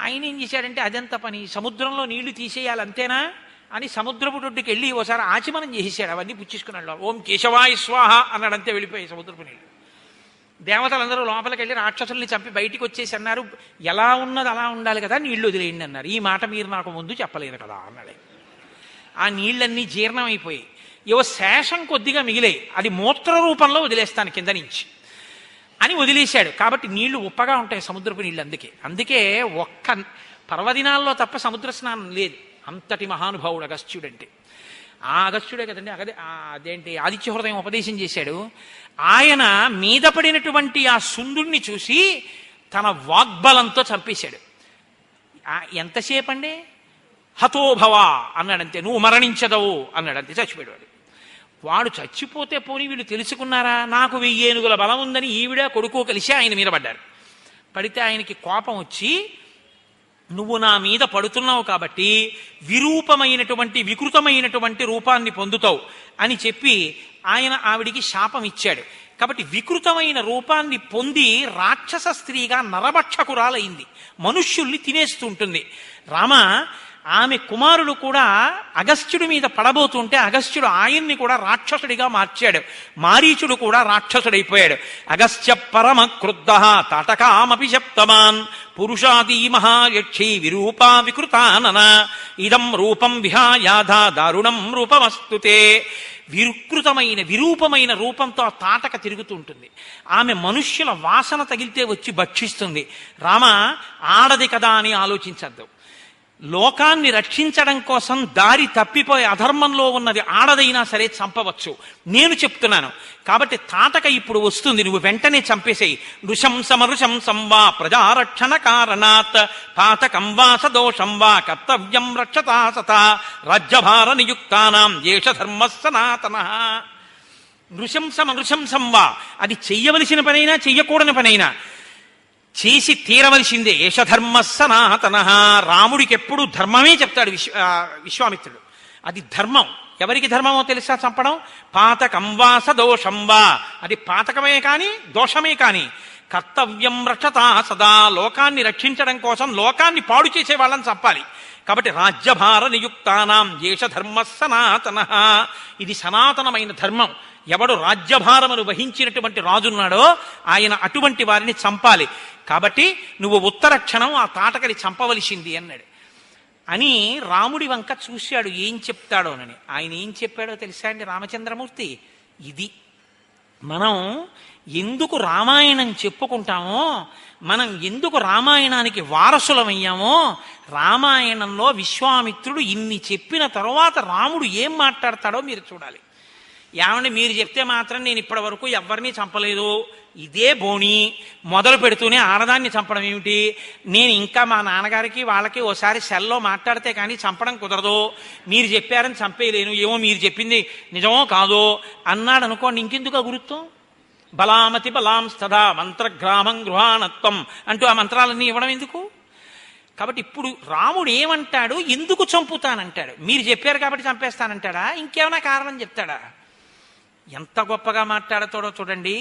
ఆయన ఏం చేశాడంటే అదంత పని, సముద్రంలో నీళ్లు తీసేయాలి అంతేనా అని సముద్రపు దొడ్డుకి వెళ్ళి ఓసారి ఆచమనం చేసేసాడు. అవన్నీ పుచ్చేసుకున్నాడు. ఓం కేశవాయ స్వాహ అన్నాడు, అంతే వెళ్ళిపోయాయి సముద్రపు నీళ్ళు. దేవతలందరూ లోపలికి వెళ్ళి రాక్షసుల్ని చంపి బయటికి వచ్చేసి అన్నారు, ఎలా ఉన్నది అలా ఉండాలి కదా, నీళ్లు వదిలేయండి అన్నారు. ఈ మాట మీరు నాకు ముందు చెప్పలేదు కదా అన్నాడు. ఆ నీళ్ళన్నీ జీర్ణమైపోయాయి. ఏవో శేషం కొద్దిగా మిగిలాయి, అది మూత్ర రూపంలో వదిలేస్తాను కింద నుంచి అని వదిలేశాడు. కాబట్టి నీళ్లు ఉప్పగా ఉంటాయి సముద్రపు నీళ్ళు. అందుకే ఒక్క పర్వదినాల్లో తప్ప సముద్ర స్నానం లేదు. అంతటి మహానుభావుడు అగస్త్యుడంటే. ఆ అగస్త్యుడే కదండి అదేంటి ఆదిత్య హృదయం ఉపదేశం చేశాడు. ఆయన మీద పడినటువంటి ఆ సుందుణ్ణి చూసి తన వాగ్బలంతో చంపేశాడు. ఎంతసేపు అండి, హతోభవ అన్నాడంతే, నువ్వు మరణించదవు అన్నాడంతే, చచ్చిపోయాడు. వాడు చచ్చిపోతే పోనీ వీళ్ళు తెలుసుకున్నారా, నాకు 1000 ఏనుగుల బలం ఉందని ఈవిడ కొడుకు కలిసి ఆయన మీద పడ్డారు. పడితే ఆయనకి కోపం వచ్చి, నువ్వు నా మీద పడుతున్నావు కాబట్టి విరూపమైనటువంటి వికృతమైనటువంటి రూపాన్ని పొందుతావు అని చెప్పి ఆయన ఆవిడికి శాపం ఇచ్చాడు. కాబట్టి వికృతమైన రూపాన్ని పొంది రాక్షస స్త్రీగా నరభక్షకురాలైంది, మనుష్యుల్ని తినేస్తుంటుంది. రామ ఆమె కుమారుడు కూడా అగస్త్యుడి మీద పడబోతుంటే అగస్త్యుడు ఆయన్ని కూడా రాక్షసుడిగా మార్చాడు. మారీచుడు కూడా రాక్షసుడైపోయాడు. అగస్త్య పరమ క్రుద్ధ తాటకామపి శప్తమాన్ పురుషాదీ మహాయక్షి విరూపా వికృతానన ఇదం రూపం విహాయాధ దారుణం రూపమస్తుతే. వికృతమైన విరూపమైన రూపంతో ఆ తాటక తిరుగుతూ ఉంటుంది. ఆమె మనుష్యుల వాసన తగిలితే వచ్చి భక్షిస్తుంది. రామ ఆడది కదా అని ఆలోచించద్దు. లోకాన్ని రక్షించడం కోసం దారి తప్పిపోయి అధర్మంలో ఉన్నది ఆడదైనా సరే చంపవచ్చు, నేను చెప్తున్నాను. కాబట్టి తాటక ఇప్పుడు వస్తుంది, నువ్వు వెంటనే చంపేసేయి. నృశంసమృశంసం వా ప్రజారక్షణ కారణాత్ పాతకం వా సదోషం వా కర్తవ్యం రక్షతా సతా రాజ్యభార నియుక్తానాం ఏష ధర్మ సనాతనః. నృశంసమృశంసం వా, అది చెయ్యవలసిన పనైనా చెయ్యకూడని పనైనా చేసి తీరవలసిందే. ఏషధర్మ సనాతన. రాముడికి ఎప్పుడు ధర్మమే చెప్తాడు విశ్వామిత్రుడు. అది ధర్మం. ఎవరికి ధర్మమో తెలుసా? చంపడం. పాతకం వా సదోషం వా, అది పాతకమే కాని దోషమే కాని కర్తవ్యం రక్షతా సదా, లోకాన్ని రక్షించడం కోసం లోకాన్ని పాడు చేసే వాళ్ళని చంపాలి. కాబట్టి రాజ్యభార నియుక్తానాం ఏష ధర్మ సనాతన. ఇది సనాతనమైన ధర్మం. ఎవడు రాజ్యభారమును వహించినటువంటి రాజున్నాడో ఆయన అటువంటి వారిని చంపాలి. కాబట్టి నువ్వు ఉత్తరక్షణం ఆ తాటకని చంపవలసింది అన్నాడు. అని రాముడి వంక చూశాడు ఏం చెప్తాడోనని. ఆయన ఏం చెప్పాడో తెలుసా అండి రామచంద్రమూర్తి? ఇది మనం ఎందుకు రామాయణం చెప్పుకుంటామో, మనం ఎందుకు రామాయణానికి వారసులమయ్యామో, రామాయణంలో విశ్వామిత్రుడు ఇన్ని చెప్పిన తరువాత రాముడు ఏం మాట్లాడతాడో మీరు చూడాలి. ఏమంటే మీరు చెప్తే మాత్రం నేను ఇప్పటి వరకు ఎవరిని చంపలేదు, ఇదే బోణి, మొదలు పెడుతూనే ఆడదాన్ని చంపడం ఏమిటి, నేను ఇంకా మా నాన్నగారికి వాళ్ళకి ఓసారి సెల్లో మాట్లాడితే కానీ చంపడం కుదరదు, మీరు చెప్పారని చంపేయలేను, ఏమో మీరు చెప్పింది నిజమో కాదో అన్నాడు అనుకోండి, ఇంకెందుకు గురుత్వం? బలామతి బలాం స్తదా మంత్రగ్రామం గృహాణత్వం అంటూ ఆ మంత్రాలన్నీ ఇవ్వడం ఎందుకు? కాబట్టి ఇప్పుడు రాముడు ఏమంటాడు? ఎందుకు చంపుతానంటాడు? మీరు చెప్పారు కాబట్టి చంపేస్తానంటాడా? ఇంకేమైనా కారణం చెప్తాడా? ఎంత గొప్పగా మాట్లాడతాడో చూడండి.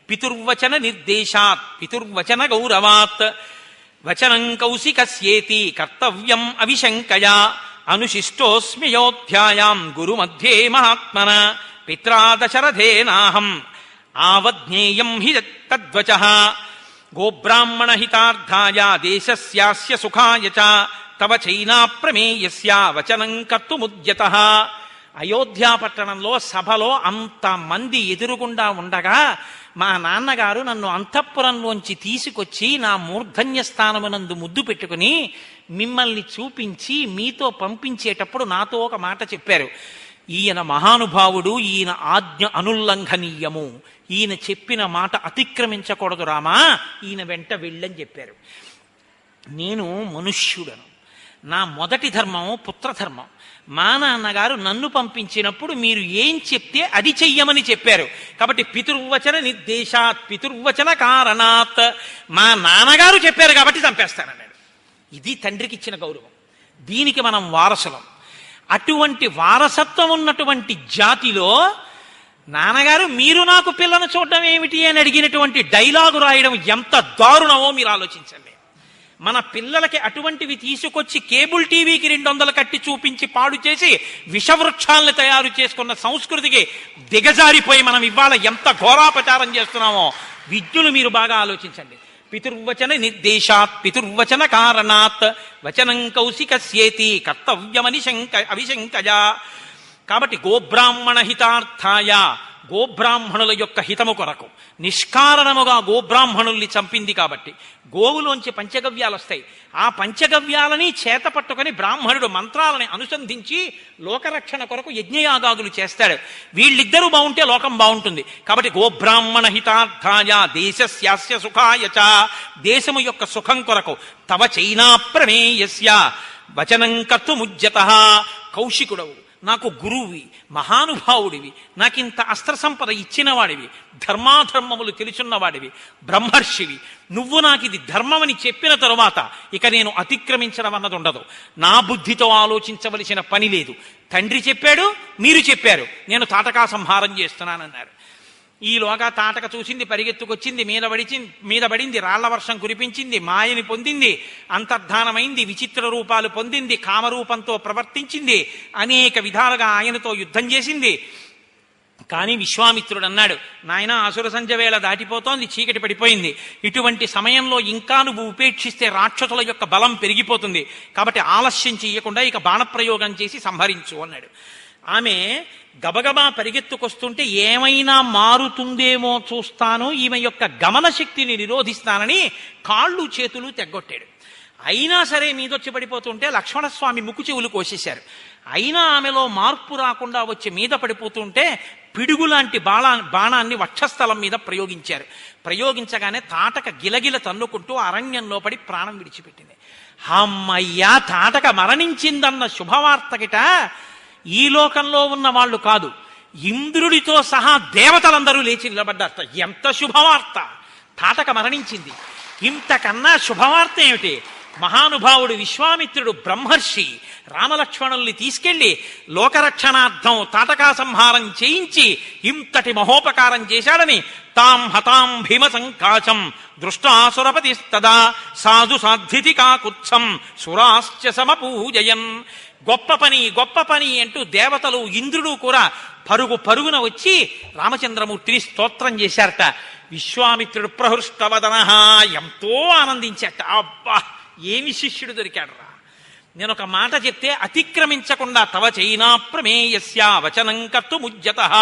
పితుర్వచన నిర్దేశాత్ పితుర్వచన గౌరవాత్ వచనం కౌశికస్యేతి కర్తవ్యం అవిశంకయా అనుశిష్టోస్మ్యోధ్యాయాం గురు మధ్యే మహాత్మన పిత్రా దశరథేనాహం ఆవజ్ఞేయం హి తద్వచః గోబ్రాహ్మణ హితార్థాయ దేశస్యాస్య సుఖాయ చ తవ చైనా ప్రమేయస్య వచనం కర్తుముద్యతః. అయోధ్యా పట్టణంలో సభలో అంతమంది ఎదురుగుండా ఉండగా మా నాన్నగారు నన్ను అంతఃపురంలోంచి తీసుకొచ్చి నా మూర్ధన్య స్థానమునందు ముద్దు పెట్టుకుని మిమ్మల్ని చూపించి మీతో పంపించేటప్పుడు నాతో ఒక మాట చెప్పారు. ఈయన మహానుభావుడు, ఈయన ఆజ్ఞ అనుల్లంఘనీయము, ఈయన చెప్పిన మాట అతిక్రమించకూడదు రామా, ఈయన వెంట వెళ్ళని చెప్పారు. నేను మనుష్యుడను, నా మొదటి ధర్మం పుత్రధర్మం. మా నాన్నగారు నన్ను పంపించినప్పుడు మీరు ఏం చెప్తే అది చెయ్యమని చెప్పారు. కాబట్టి పితుర్వచన నిర్దేశాత్ పితుర్వచన కారణాత్, మా నాన్నగారు చెప్పారు కాబట్టి చంపేస్తానన్నాడు. ఇది తండ్రికి ఇచ్చిన గౌరవం. దీనికి మనం వారసులం. అటువంటి వారసత్వం ఉన్నటువంటి జాతిలో నాన్నగారు మీరు నాకు పిల్లను చూడడం ఏమిటి అని అడిగినటువంటి డైలాగు రాయడం ఎంత దారుణమో మీరు ఆలోచించండి. మన పిల్లలకి అటువంటివి తీసుకొచ్చి కేబుల్ టీవీకి 200 కట్టి చూపించి పాడు చేసి విషవృక్షాలను తయారు చేసుకున్న సంస్కృతికి దిగజారిపోయి మనం ఇవాళ ఎంత ఘోరాపచారం చేస్తున్నామో విద్యులు మీరు బాగా ఆలోచించండి. పితుర్వచన నిర్దేశాత్ పితుర్వచన కారణాత్ వచనం కౌశికస్యేతి కర్తవ్యమని అవిశంకజా. కాబట్టి గోబ్రాహ్మణ హితార్థాయ, గోబ్రాహ్మణుల యొక్క హితము కొరకు నిష్కారణముగా గోబ్రాహ్మణుల్ని చంపింది కాబట్టి గోవులోంచి పంచగవ్యాలు వస్తాయి. ఆ పంచగవ్యాలని చేత పట్టుకొని బ్రాహ్మణుడు మంత్రాలని అనుసంధించి లోకరక్షణ కొరకు యజ్ఞయాగాదులు చేస్తాడు. వీళ్ళిద్దరూ బాగుంటే లోకం బాగుంటుంది. కాబట్టి గోబ్రాహ్మణ హితార్థాయ దేశస్యాస్య సుఖాయ చ, దేశము యొక్క సుఖం కొరకు తవ చైనా ప్రమేయస్య వచనం కర్తుముజ్యతః. కౌశికుడవు, నాకు గురువువి, మహానుభావుడివి, నాకింత అస్త్ర సంపద ఇచ్చినవాడివి, ధర్మాధర్మములు తెలుసున్నవాడివి, బ్రహ్మర్షివి, నువ్వు నాకు ఇది ధర్మమని చెప్పిన తరువాత ఇక నేను అతిక్రమించడం అన్నది ఉండదు. నా బుద్ధితో ఆలోచించవలసిన పని లేదు. తండ్రి చెప్పాడు, మీరు చెప్పారు, నేను తాటకా సంహారం చేస్తున్నానన్నారు. ఈలోగా తాటక చూసింది, పరిగెత్తుకొచ్చింది, మీద పడింది, రాళ్ల వర్షం కురిపించింది, మాయని పొందింది, అంతర్ధానమైంది, విచిత్ర రూపాలు పొందింది, కామరూపంతో ప్రవర్తించింది, అనేక విధాలుగా ఆయనతో యుద్ధం చేసింది. కానీ విశ్వామిత్రుడు అన్నాడు, నాయన అసుర సంధ్య వేళ దాటిపోతోంది, చీకటి పడిపోయింది, ఇటువంటి సమయంలో ఇంకా నువ్వు ఉపేక్షిస్తే రాక్షసుల యొక్క బలం పెరిగిపోతుంది, కాబట్టి ఆలస్యం చేయకుండా ఇక బాణప్రయోగం చేసి సంహరించు అన్నాడు. ఆమె గబగబా పరిగెత్తుకొస్తుంటే ఏమైనా మారుతుందేమో చూస్తాను, ఈమె యొక్క గమన శక్తిని నిరోధిస్తానని కాళ్ళు చేతులు తెగ్గొట్టాడు. అయినా సరే మీదొచ్చి పడిపోతుంటే లక్ష్మణస్వామి ముక్కు చెవులు కోసేశారు. అయినా ఆమెలో మార్పు రాకుండా వచ్చి మీద పడిపోతుంటే పిడుగులాంటి బాణాన్ని వక్షస్థలం మీద ప్రయోగించారు. ప్రయోగించగానే తాటక గిలగిల తన్నుకుంటూ అరణ్యంలో పడి ప్రాణం విడిచిపెట్టింది. అమ్మయ్యా, తాటక మరణించిందన్న శుభవార్తకిట ఈ లోకంలో ఉన్న వాళ్ళు కాదు, ఇంద్రుడితో సహా దేవతలందరూ లేచి నిలబడ్డారట. ఎంత శుభవార్త! తాటక మరణించింది. ఇంతకన్నా శుభవార్త ఏమిటి? మహానుభావుడు విశ్వామిత్రుడు బ్రహ్మర్షి రామలక్ష్మణుల్ని తీసుకెళ్లి లోకరక్షణార్థం తాటకా సంహారం చేయించి ఇంతటి మహోపకారం చేశాడని తాం హతాం భీమ సంకాచం దృష్టాసురపతిస్తదా సాధు సాధ్వితి కాకుత్సం సురాశ్చ సమపూజయన్. గొప్ప పని, గొప్ప పని అంటూ దేవతలు, ఇంద్రుడు కూడా పరుగున వచ్చి రామచంద్రమూర్తిని స్తోత్రం చేశారట. విశ్వామిత్రుడు ప్రహృష్టవదన ఎంతో ఆనందించాట. అబ్బా, ఏమి శిష్యుడు దొరికాడరా! నేను ఒక మాట చెప్తే అతిక్రమించకుండా తవ చైనా ప్రమేయస్య వచనం కర్తుముజ్యతః,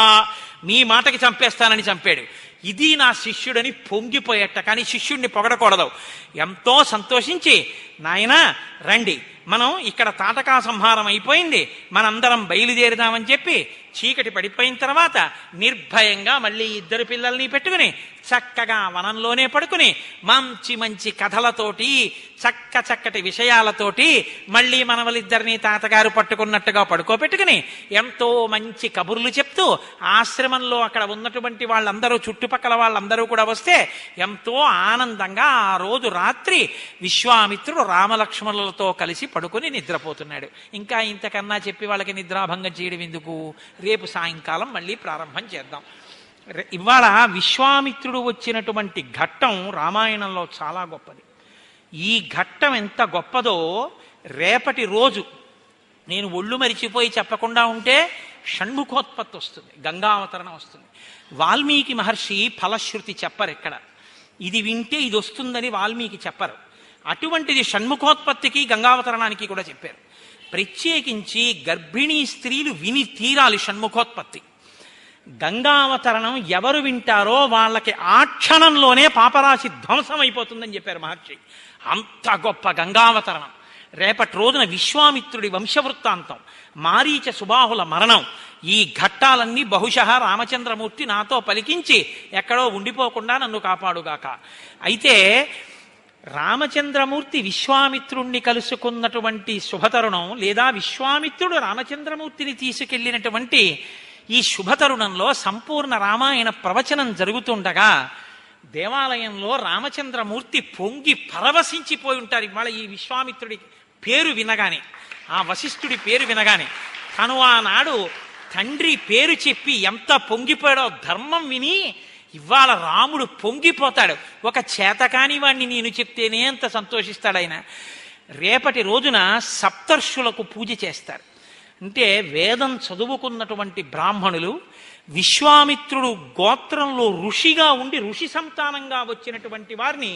మీ మాటకి చంపేస్తానని చంపాడు. ఇది నా శిష్యుడని పొంగిపోయేట. కానీ శిష్యుడిని పొగడకూడదు. ఎంతో సంతోషించి, నాయనా రండి, మనం ఇక్కడ తాటకా సంహారం అయిపోయింది, మనందరం బయలుదేరుదామని చెప్పి చీకటి పడిపోయిన తర్వాత నిర్భయంగా మళ్ళీ ఇద్దరు పిల్లల్ని పెట్టుకుని చక్కగా వనంలోనే పడుకుని మంచి మంచి కథలతోటి చక్కటి విషయాలతోటి మళ్ళీ మనవలిద్దరినీ తాతగారు పట్టుకున్నట్టుగా పడుకోబెట్టుకుని ఎంతో మంచి కబుర్లు చెప్తూ ఆశ్రమంలో అక్కడ ఉన్నటువంటి వాళ్ళందరూ, చుట్టుపక్కల వాళ్ళందరూ కూడా వస్తే ఎంతో ఆనందంగా ఆ రోజు రాత్రి విశ్వామిత్రుడు రామలక్ష్మణులతో కలిసి పడుకుని నిద్రపోతున్నాడు. ఇంకా ఇంతకన్నా చెప్పి వాళ్ళకి నిద్రాభంగం చేయడం ఎందుకు? రేపు సాయంకాలం మళ్ళీ ప్రారంభం చేద్దాం. ఇవాళ విశ్వామిత్రుడు వచ్చినటువంటి ఘట్టం రామాయణంలో చాలా గొప్పది. ఈ ఘట్టం ఎంత గొప్పదో రేపటి రోజు నేను ఒళ్ళు మరిచిపోయి చెప్పకుండా ఉంటే షణ్ముఖోత్పత్తి వస్తుంది, గంగావతరణం వస్తుంది. వాల్మీకి మహర్షి ఫలశ్రుతి చెప్పరు ఎక్కడ. ఇది వింటే ఇది వస్తుందని వాల్మీకి చెప్పరు. అటువంటిది షణ్ముఖోత్పత్తికి గంగావతరణానికి కూడా చెప్పారు. ప్రత్యేకించి గర్భిణీ స్త్రీలు విని తీరాలి షణ్ముఖోత్పత్తి. గంగావతరణం ఎవరు వింటారో వాళ్ళకి ఆ క్షణంలోనే పాపరాశి ధ్వంసం అయిపోతుందని చెప్పారు మహర్షి. అంత గొప్ప గంగావతరణం. రేపటి రోజున విశ్వామిత్రుడి వంశవృత్తాంతం, మారీచ సుబాహుల మరణం, ఈ ఘట్టాలన్నీ బహుశః రామచంద్రమూర్తి నాతో పలికించి ఎక్కడో ఉండిపోకుండా నన్ను కాపాడుగాక. అయితే రామచంద్రమూర్తి విశ్వామిత్రుణ్ణి కలుసుకున్నటువంటి శుభతరుణం, లేదా విశ్వామిత్రుడు రామచంద్రమూర్తిని తీసుకెళ్లినటువంటి ఈ శుభతరుణంలో సంపూర్ణ రామాయణ ప్రవచనం జరుగుతుండగా దేవాలయంలో రామచంద్రమూర్తి పొంగి పరవశించిపోయి ఉంటారు. ఇవాళ ఈ విశ్వామిత్రుడి పేరు వినగానే, ఆ వశిష్ఠుడి పేరు వినగానే, తను ఆనాడు తండ్రి పేరు చెప్పి ఎంత పొంగిపోయాడో, ధర్మం విని ఇవాళ రాముడు పొంగిపోతాడు. ఒక చేతకాని వాణ్ణి నేను చెప్తేనే అంత సంతోషిస్తాడు ఆయన. రేపటి రోజున సప్తర్షులకు పూజ చేస్తారు. అంటే వేదం చదువుకున్నటువంటి బ్రాహ్మణులు, విశ్వామిత్రుడు గోత్రంలో ఋషిగా ఉండి ఋషి సంతానంగా వచ్చినటువంటి వారిని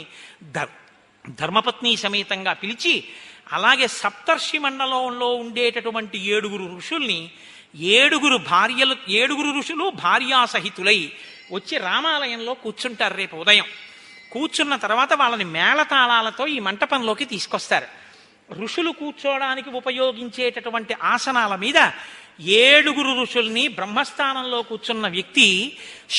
ధర్మపత్ని సమేతంగా పిలిచి, అలాగే సప్తర్షి మండలంలో ఉండేటటువంటి 7 ఋషుల్ని, 7 ఋషులు భార్యాసహితులై వచ్చి రామాలయంలో కూర్చుంటారు రేపు ఉదయం. కూర్చున్న తర్వాత వాళ్ళని మేళతాళాలతో ఈ మంటపంలోకి తీసుకొస్తారు. ఋషులు కూర్చోవడానికి ఉపయోగించేటటువంటి ఆసనాల మీద 7 ఋషుల్ని బ్రహ్మస్థానంలో కూర్చున్న వ్యక్తి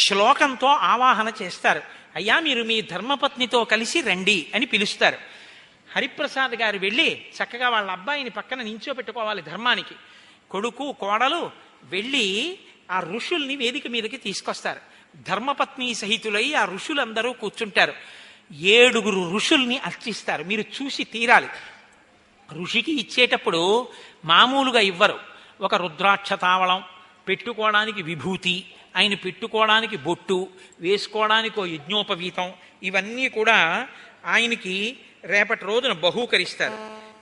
శ్లోకంతో ఆవాహన చేస్తారు. అయ్యా, మీరు మీ ధర్మపత్నితో కలిసి రండి అని పిలుస్తారు. హరిప్రసాద్ గారు వెళ్ళి చక్కగా వాళ్ళ అబ్బాయిని పక్కన నించోపెట్టుకోవాలి ధర్మానికి. కొడుకు కోడలు వెళ్ళి ఆ ఋషుల్ని వేదిక మీదకి తీసుకొస్తారు. ధర్మపత్ని సహితులై ఆ ఋషులందరూ కూర్చుంటారు. 7 ఋషుల్ని అర్చిస్తారు. మీరు చూసి తీరాలి. ఋషికి ఇచ్చేటప్పుడు మామూలుగా ఇవ్వరు. ఒక రుద్రాక్ష తావళం, పెట్టుకోవడానికి విభూతి, ఆయన పెట్టుకోవడానికి బొట్టు, వేసుకోవడానికి యజ్ఞోపవీతం, ఇవన్నీ కూడా ఆయనకి రేపటి రోజున బహూకరిస్తారు.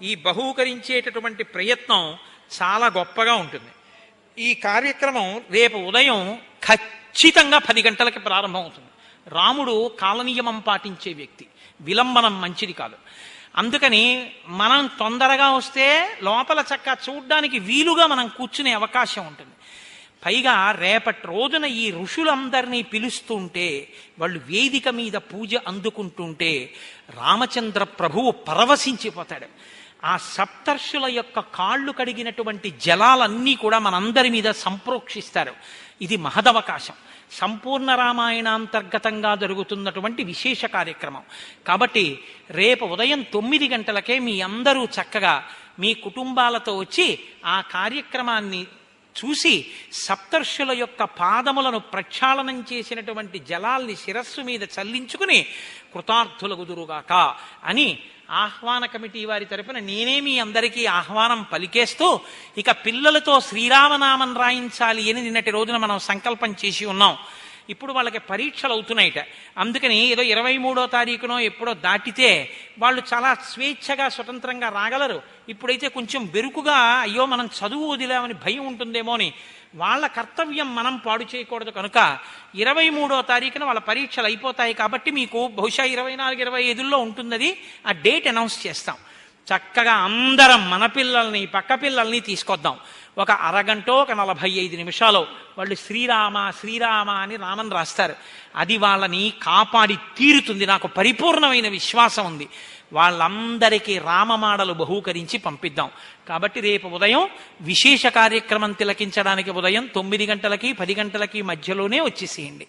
ఈ బహూకరించేటటువంటి ప్రయత్నం చాలా గొప్పగా ఉంటుంది. ఈ కార్యక్రమం రేపు ఉదయం ఖచ్చితంగా 10 గంటలకి ప్రారంభం అవుతుంది. రాముడు కాలనియమం పాటించే వ్యక్తి, విలంబనం మంచిది కాదు. అందుకని మనం తొందరగా వస్తే లోపల చక్క చూడ్డానికి వీలుగా మనం కూర్చునే అవకాశం ఉంటుంది. పైగా రేపటి రోజున ఈ ఋషులందరినీ పిలుస్తుంటే, వాళ్ళు వేదిక మీద పూజ అందుకుంటుంటే రామచంద్ర ప్రభువు పరవశించిపోతాడు. ఆ సప్తర్షుల యొక్క కాళ్ళు కడిగినటువంటి జలాలన్నీ కూడా మనందరి మీద సంప్రోక్షిస్తారు. ఇది మహదవకాశం. సంపూర్ణ రామాయణాంతర్గతంగా జరుగుతున్నటువంటి విశేష కార్యక్రమం. కాబట్టి రేపు ఉదయం 9 గంటలకే మీ అందరూ చక్కగా మీ కుటుంబాలతో వచ్చి ఆ కార్యక్రమాన్ని చూసి సప్తర్షుల యొక్క పాదములను ప్రక్షాళనం చేసినటువంటి జలాల్ని శిరస్సు మీద చల్లించుకుని కృతార్థులగుదురుగాక అని ఆహ్వాన కమిటీ వారి తరపున నేనే మీ అందరికీ ఆహ్వానం పలికేస్తూ, ఇక పిల్లలతో శ్రీరామనామం రాయించాలి అని నిన్నటి రోజున మనం సంకల్పం చేసి ఉన్నాం. ఇప్పుడు వాళ్ళకి పరీక్షలు అవుతున్నాయిట. అందుకని ఏదో 23వ తారీఖునో ఎప్పుడో దాటితే వాళ్ళు చాలా స్వేచ్ఛగా స్వతంత్రంగా రాగలరు. ఇప్పుడైతే కొంచెం బెరుకుగా అయ్యో మనం చదువు వదిలామని భయం ఉంటుందేమో అని వాళ్ళ కర్తవ్యం మనం పాడు చేయకూడదు. కనుక 23వ తారీఖున వాళ్ళ పరీక్షలు అయిపోతాయి. కాబట్టి మీకు బహుశా 24, 25లో ఉంటుంది. ఆ డేట్ అనౌన్స్ చేస్తాం. చక్కగా అందరం మన పిల్లల్ని పక్క పిల్లల్ని తీసుకొద్దాం. ఒక అరగంటో ఒక 45 నిమిషాలు వాళ్ళు శ్రీరామ శ్రీరామ అని రామన్ రాస్తారు. అది వాళ్ళని కాపాడి తీరుతుంది. నాకు పరిపూర్ణమైన విశ్వాసం ఉంది. వాళ్ళందరికీ రామమాడలు బహూకరించి పంపిద్దాం. కాబట్టి రేపు ఉదయం విశేష కార్యక్రమం తిలకించడానికి ఉదయం 9 గంటలకి 10 గంటలకి మధ్యలోనే వచ్చేసేయండి.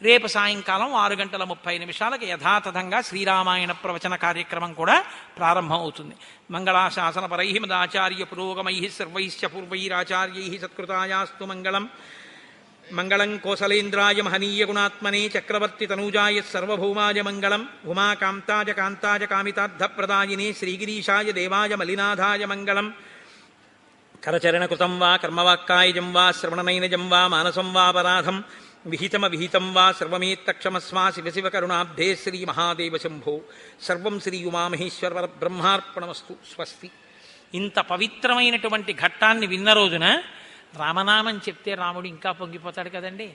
రేపు సాయంకాలం 6:30 యథాతథంగా శ్రీరామాయణ ప్రవచన కార్యక్రమం కూడా ప్రారంభం అవుతుంది. మంగళాశాసనపరై మదాచార్య పురోగమై సర్వైశ్చ పూర్వైరాచార్యై సత్కృతాయాస్తు మంగళం. మంగళం కోసలేంద్రాయ మహనీయ గుణాత్మనే చక్రవర్తి తనూజాయ సర్వభౌమాయ మంగళం. ఉమాకాంతాయ కాంతాయ కామితార్థప్రదాయినే శ్రీగిరీశాయ దేవాయ మలినాథాయ మంగళం. కరచరణకృతం వా కర్మవాక్కాయజం వా శ్రవణనైనజం వా మానసం వాపరాధం విహితమవిహితం వా సర్వమేత్తక్షమస్మా శివ శివ కరుణాబ్ధే శ్రీ మహాదేవ శంభో. సర్వం శ్రీ ఉమామహేశ్వర బ్రహ్మార్పణమస్తు. స్వస్తి. ఇంత పవిత్రమైనటువంటి ఘట్టాన్ని విన్న రోజున రామనామం చెప్తే రాముడు ఇంకా పొంగిపోతాడు కదండి.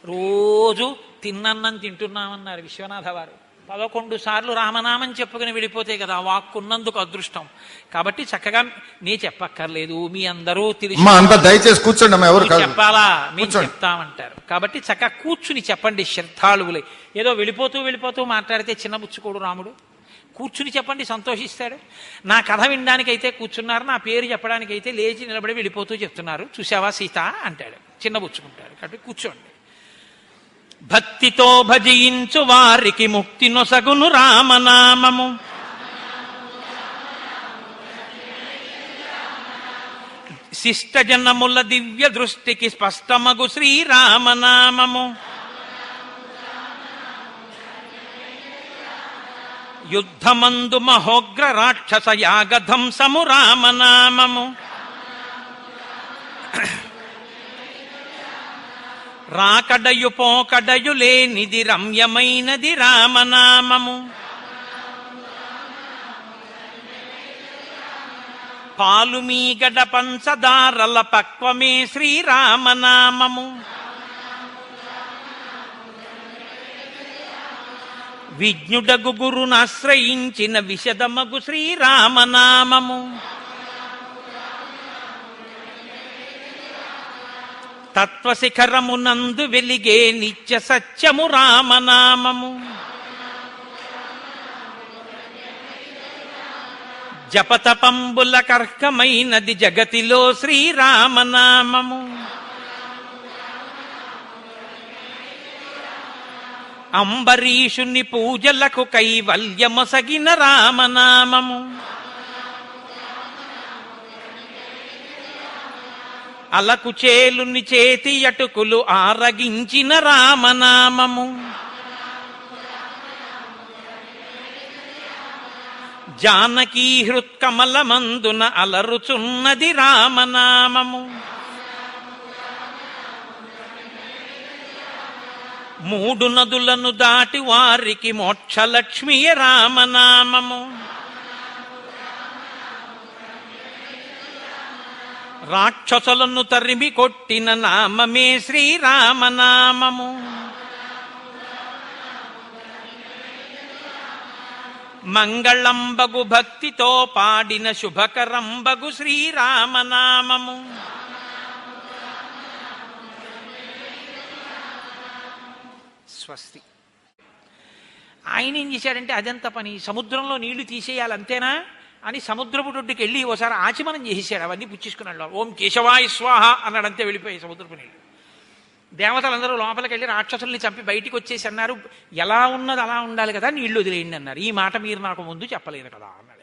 రోజు తిన్నన్నం తింటున్నామన్నారు విశ్వనాథ వారు. 11 సార్లు రామనామం చెప్పుకుని వెళ్ళిపోతే కదా వాక్కున్నందుకు అదృష్టం. కాబట్టి చక్కగా నీ చెప్పక్కర్లేదు, మీ అందరూ దయచేసి కూర్చోండి, చెప్పాలా మేము చెప్తామంటారు. కాబట్టి చక్కగా కూర్చుని చెప్పండి శ్రద్ధాళువులై. ఏదో వెళ్ళిపోతూ మాట్లాడితే చిన్నబుచ్చుకోడు రాముడు. కూర్చుని చెప్పండి, సంతోషిస్తాడు. నా కథ వినడానికైతే కూర్చున్నారు, నా పేరు చెప్పడానికైతే లేచి నిలబడి వెళ్ళిపోతూ చెప్తున్నారు, చూసావా సీత అంటాడు, చిన్నబుచ్చుకుంటాడు. కాబట్టి కూర్చోండి. భక్తితో భజించు వారికి ముక్తి నొసగును రామనామము. శిష్ట జనముల దివ్య దృష్టికి స్పష్టమగు శ్రీరామనామము. యుద్ధమందు మహోగ్ర రాక్షస యాగధంసము రామనామము. రాకడయు పోకడయు లేనిది రమ్యమైనది రామనామము. పాలు మీగడ పంచదారల పక్వమే శ్రీరామనామము. విజ్ఞుడగు గురునాశ్రయించిన విశదమగు శ్రీరామనామము. తత్వశిఖరమునందు వెలిగే నిత్య సత్యము రామనామము. జపతపంబుల కర్కమైనది జగతిలో శ్రీరామనామము. అంబరీషుని పూజలకు కైవల్యమొసగిన రామనామము. అలకు చేలుని చేతి అటుకులు ఆరగించిన రామనామము. జానకీ హృత్కమలమందున అలరుచున్నది రామనామము. మూడు నదులను దాటి వారికి మోక్షలక్ష్మియ రామనామము. రాక్షసులను తరిమి కొట్టిన నామమే శ్రీరామనామము. మంగళంబగు భక్తితో పాడిన శుభకరంబగు శ్రీరామనామము. స్వస్తి. ఆయన ఏం చేశాడంటే అదంత పని, సముద్రంలో నీళ్లు తీసేయాలి అంతేనా అని సముద్రపు ఒడ్డుకి వెళ్ళి ఓసారి ఆచమనం చేసేసాడు. అవన్నీ పుచ్చేసుకున్నాడు. ఓం కేశవాయ స్వాహ అన్నాడంతే, వెళ్ళిపోయాయి సముద్రపు నీళ్ళు. దేవతలందరూ లోపలికి వెళ్ళి రాక్షసుల్ని చంపి బయటికి వచ్చేసి అన్నారు, ఎలా ఉన్నది అలా ఉండాలి కదా, నీళ్లు వదిలేయండి అన్నారు. ఈ మాట మీరు నాకు ముందు చెప్పలేదు కదా అన్నారు.